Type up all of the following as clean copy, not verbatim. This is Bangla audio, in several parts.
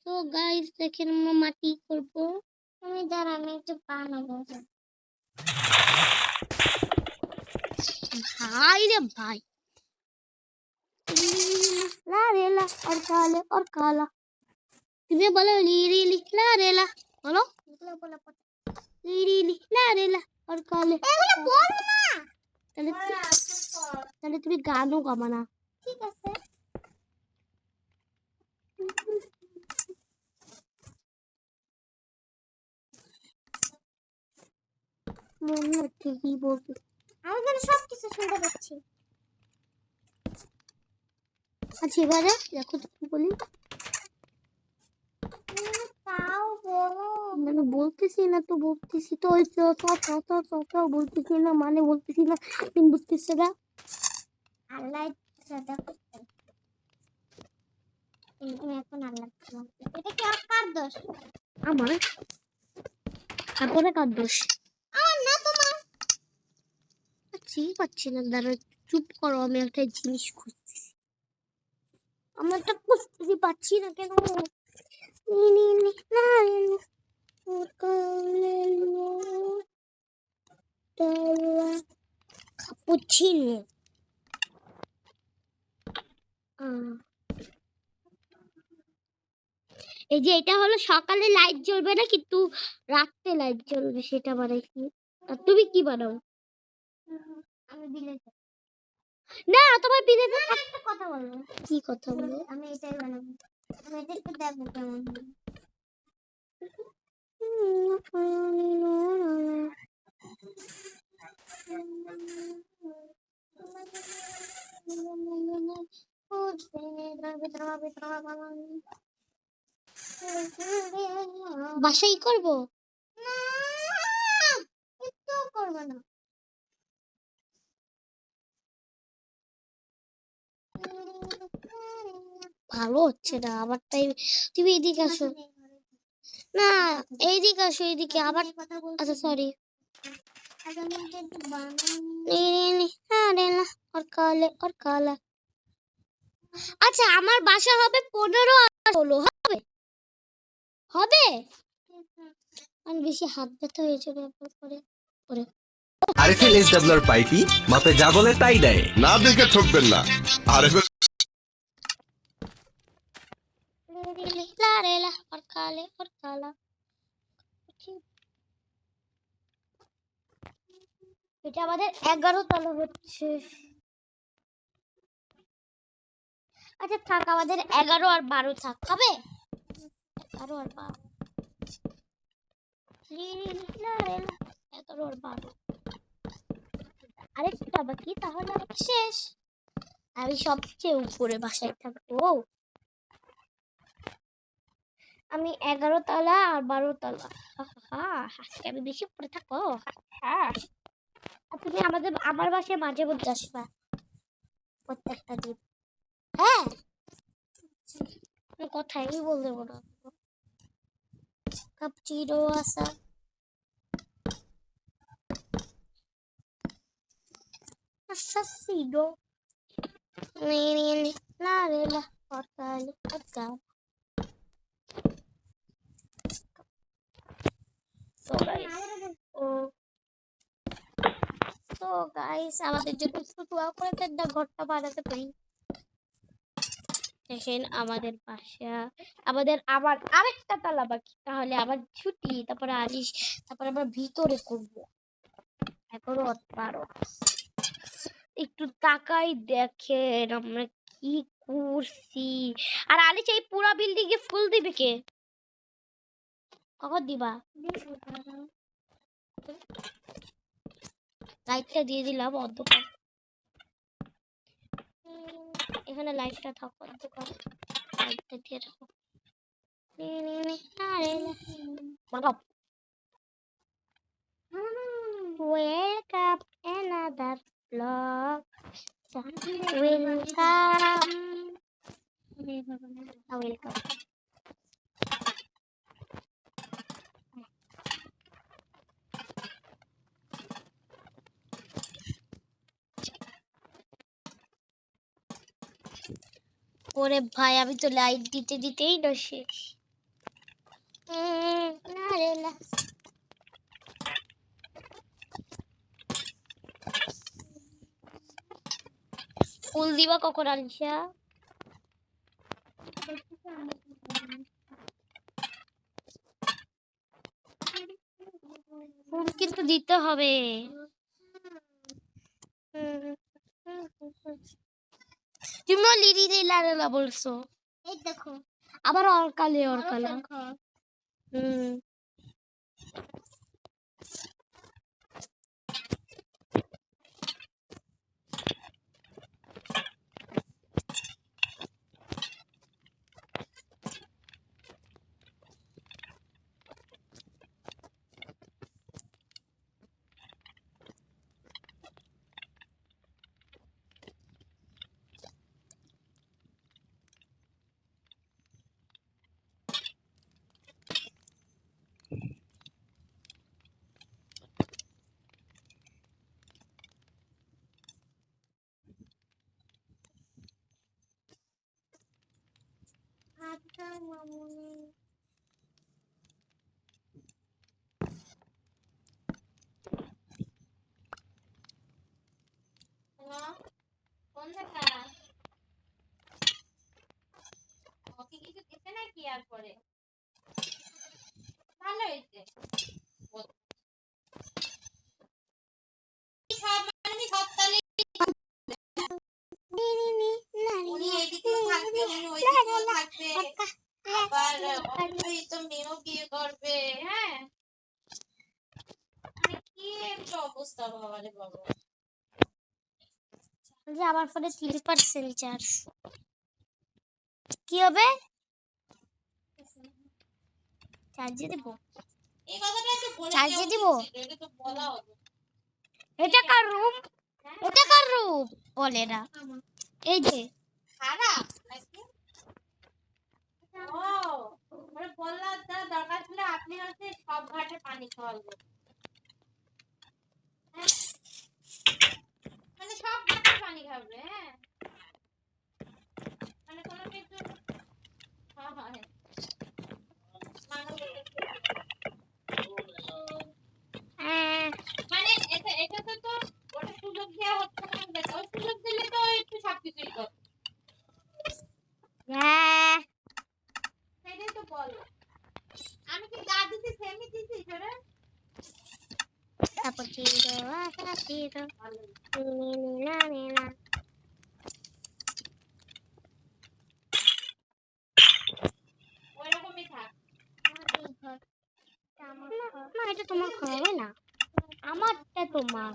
তো গাইস দেখেন আমরা মাটি করব। আমি একটু বানাবো। ভাই রে ভাই, ला रे ला और काला তুমি বলো লি রি লি ला रे ला বলো লি রি লি ला रे ला और काले এগুলো বল না। তাহলে তুমি গানও গাবা না, ঠিক আছে? মনে হচ্ছে কি বলতে, আমি কিন্তু সব কিছু শুনতে পাচ্ছি। আচ্ছা এবারে দেখো কি বলি। তাও বলো। মানে বলতেছি না তো, বলতেছি তো ওই তো বলতেছি না, মানে বলতেছি না, তুমি বুঝতেছো না। আল্লাহ সাদা এখন আল্লাহ এটা কি কার দোষ? আমার। তারপরে কার দোষ? আমার না, তোমার। ঠিক পাচ্ছি না, দাঁড়াও চুপ করো, আমি একটা জিনিস খুঁজছি। আমরা তো খুঁজতেছি পাচ্ছি না কেন? Cappuccino. এই যে এটা হলো সকালে লাইট জ্বলবে না, কিন্তু রাতে লাইট জ্বলবে, সেটা বানাইছি। আর তুমি কি বানাও? আমি বিলেতে। না তোমার বিলেতে একটা কথা বলো। কি কথা বলো? আমি এটাই বানাবো। আমি এটা একটু দেখবো কেমন হয়। বাসাই করব না, একটু করব না। ভালো হচ্ছে না আমারটাই। তুমি এদিকে আসো না, এইদিকে আসো, এইদিকে আবার। আচ্ছা সরি। और काला। আচ্ছা আমার বাসা হবে 15 আর 16 হবে হবে। আমি বেশি হাত ব্যথা হয়ে যাবে পরে পরে। আরএফএল এসডব্লিউআর পাইপি মাপে যা বলে তাই দেয়, না দেখে ঠকবেন না। আরএফএল ला रे ला और काला। এটা আমাদের 11 তলা হচ্ছে। আচ্ছা থাক, আমাদের 11 আর 12 থাক, হবে 11 আর 12। 11 আর 12 আরেকটা বাকি, তাহলে শেষ। আমি সবচেয়ে উপরে বাসায় থাকবো। আমি 11 তলা আর 12 তলা। আমি বেশি উপরে থাকবো। হ্যাঁ তুমি আমার বাসায় মাঝে মধ্যে আসবা প্রত্যেকটা দিন। হ্যাঁ কথাই বলতে দেবো না। কাপচিনো আসা assassino. La la portale porca. তো গাইস আমাদের জন্য একটু দোয়া করে দেন না, ঘরটা বানাতে পারি। দেখেন আমাদের বাসা, আমাদের আবার আরেকটা তালা বাকি, তাহলে আবার ছুটি, তারপরে আরিশ, তারপরে আমরা ভিতরে করবো। এখনো পারো একটু তাকাই, দেখেন আমরা কি করছি। আর আলিশ এই পুরো বিল্ডিং এ ফুল দিবে কে? কখন দিবা? লাইটটা দিয়ে দিলাম অন্ধকার। এখানে লাইটটা থাক অন্ধকার, লাইটটা দিয়ে রাখো। Welcome another vlog. Welcome. ওরে ভাই আমি তো লাইট দিতে দিতেই না শেষ। না রে না। ফুল দিবা কখন আলিশা? ফুল কিন্তু দিতে হবে। তুমিও লিরি লীলা বলছো। এই দেখো আবার অরকালে অরকালে। হুম আচ্ছা মামুনি। কোন দেখা ওকে কিছু দিতে নাকি আর পরে ভালো হয়েছে সব মানে সব তালে উনি এইদিকেও থাকবে উনি ওইদিকেও থাকবে আবার ওই তো মেয়েও বিয়ে করবে হ্যাঁ মানে কি একটা অবস্থা বাবা রে বাবা যে আমার ফোনে 3% চার্জ কি হবে চার্জে দেব এই কথাটা একটু বলে চার্জে দেব এটা তো বলা হলো এটা কার রুম এটা কার রুম বলে না এই যে খারাপ নাকি ও মানে বললাম দরকার ছিল আপনি হচ্ছে সব ঘাটে পানি খাওয়াবেন মানে সব ঘাটে পানি খাবে হ্যাঁ মানে কোনো কিছু হ্যাঁ হ্যাঁ মানে এটা তো ওটা সুযোগ দেওয়া হচ্ছে না দেখো সুযোগ দিলে তো একটু সবকিছুই করবে হ্যাঁ সেটাই তো বলো আমি কি যা দিছি সেমই দিছি সরে cappuccino cappuccino না না ওইরকমই থাক না এটা তোমার ঘর হবে না আমারটা তোমার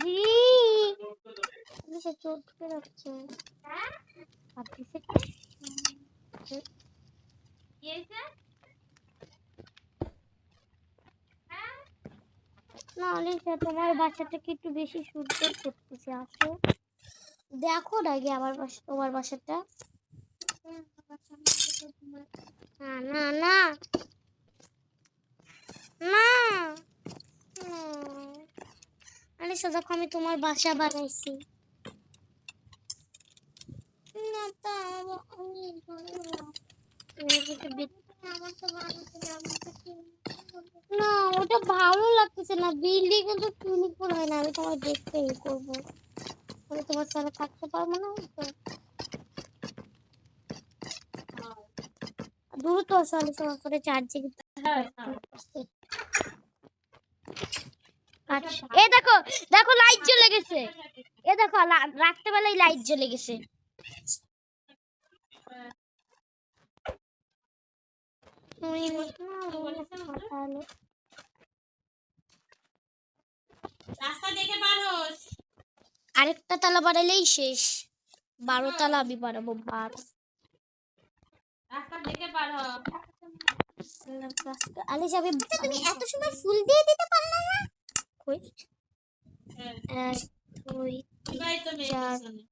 জি সে চোখ ঢুকে যাচ্ছে আপনি সে না অলিশা তোমার বাসাটা কি একটু বেশি সুন্দর করতেছে আসো দেখো না গিয়ে আমার বাসা তোমার বাসাটা না না না না অলিশা দেখো আমি তোমার বাসা বানাইছি না তা অনেক ভালো না ওটা ভালো লাগতেছে না বিল্ডিং কিন্তু সুন্দর হয় না আমি তোমার দেখতে ই করবো আমি তোমার সাথে থাকতে পারবো না তো দ্রুত আসলে তোমার করে চার্জিং আচ্ছা এই দেখো দেখো লাইট জ্বলে গেছে এ দেখো রাত্রে বেলায় লাইট জ্বলে গেছে রাস্তা দেখে পার হোস আরেকটা তালা বাড়াইলেই শেষ 12 তালা আমি বাড়াবো 12 রাস্তা দেখে পার হ আলি যাবে তুমি এত সময় ফুল দিয়ে দিতে পারলা না কই 1 2 3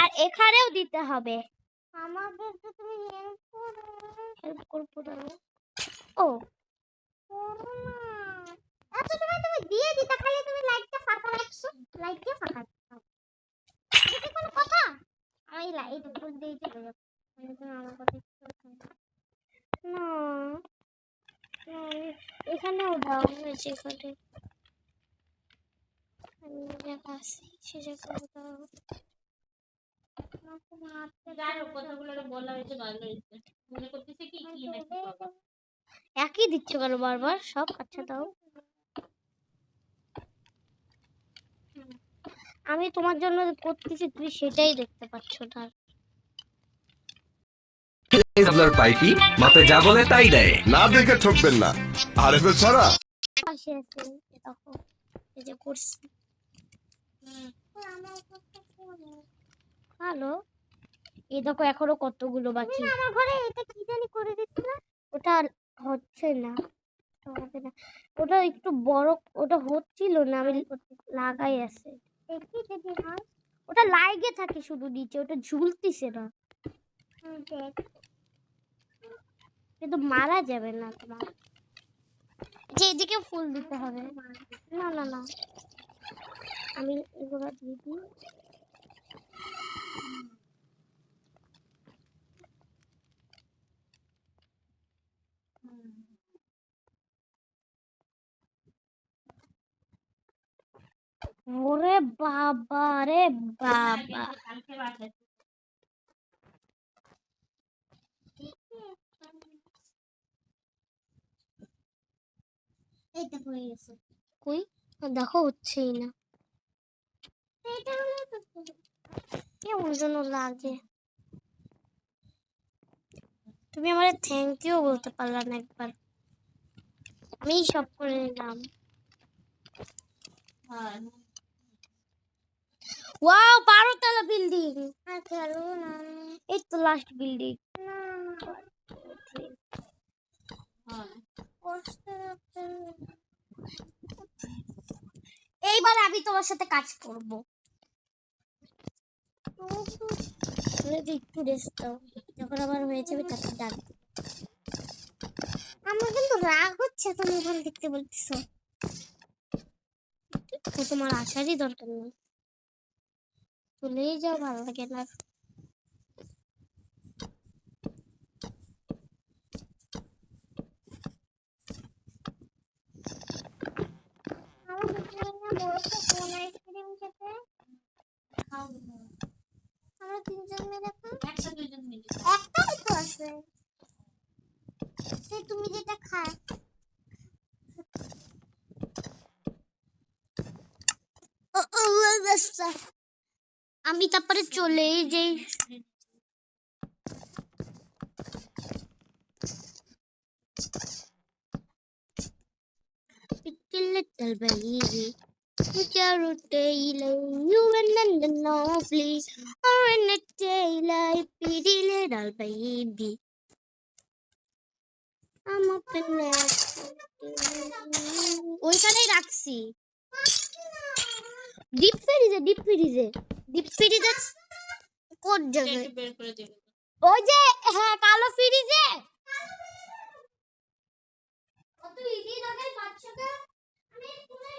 আর এখানেও দিতে হবে আমাদের তো তুমি হেল্প করবো না ও এত সময় তুমি দিয়ে দিতে খালি তুমি লাইটটা ফাঁকা রাখছো লাইট দিয়ে ফাঁকা যেখানে আমি আছি সে একই দিচ্ছ কেন বারবার সব? আচ্ছা দাও, আমি তোমার জন্য করতেছি, তুমি সেটাই দেখতে পাচ্ছ না। ডাবলার পাইপি মাপে যা বলে তাই দেয়। না দেখে ঠকবেন না, আরএফএল ছাড়া আসে আছে, দেখো এই যে করছি। হ্যালো, এই দেখো এখনো কতগুলো বাকি। আমার ঘরে এটা কি জানি করে দিছিল, ওটা হচ্ছে না, ওটা হবে না। ওটা একটু বড়, ওটা হচ্ছিল না, আমি লাগাই আছে দেখি যদি হয়। ওটা লাইগে থাকে শুধু নিচে, ওটা ঝুলতিছে না। দেখ, কিন্তু মারা যাবে না তোমার, যে এদিকে ফুল দিতে হবে। না না না, আমি এগুলো দিয়ে দিই। ওরে বাবা রে বাবা, এইটা হয়ে গেছে। কই দেখো, হচ্ছেই না। কেমন যেন লাগে। তুমি আমার থ্যাংক ইউ বলতে পারলা না একবার, আমি সব করে নিলাম। ওয়াও, 12 তলা বিল্ডিং। আর খেলো না, এই তো লাস্ট বিল্ডিং। এইবার আমি তোমার সাথে কাজ করব। একটু রেস্ট দাও, যখন আবার হয়ে যাবে তখন ডাকবো। আমার কিন্তু রাগ হচ্ছে, তুমি ওখান দেখতে বলতেছো, তো তোমার আসারই দরকার নেই, চলেই যাও, ভালো লাগে না। আমরা তিনজন মিলে একটাই তো আছে, সেই তুমি যেটা খায়। আমি তারপরে চলেই যাই। Little baby, you tailor, you and the lovely, are in a tailor, pretty little baby. I'm up in there. ওইখানেই রাখছি, ডিপ ফ্রিজে, ডিপ ফ্রিজে, ডিপ ফ্রিজে। কোন জায়গায়? ওই যে, হ্যাঁ, কালো ফ্রিজে। কত ইজি লাগাই বাচ্চাকে, আমি পুরো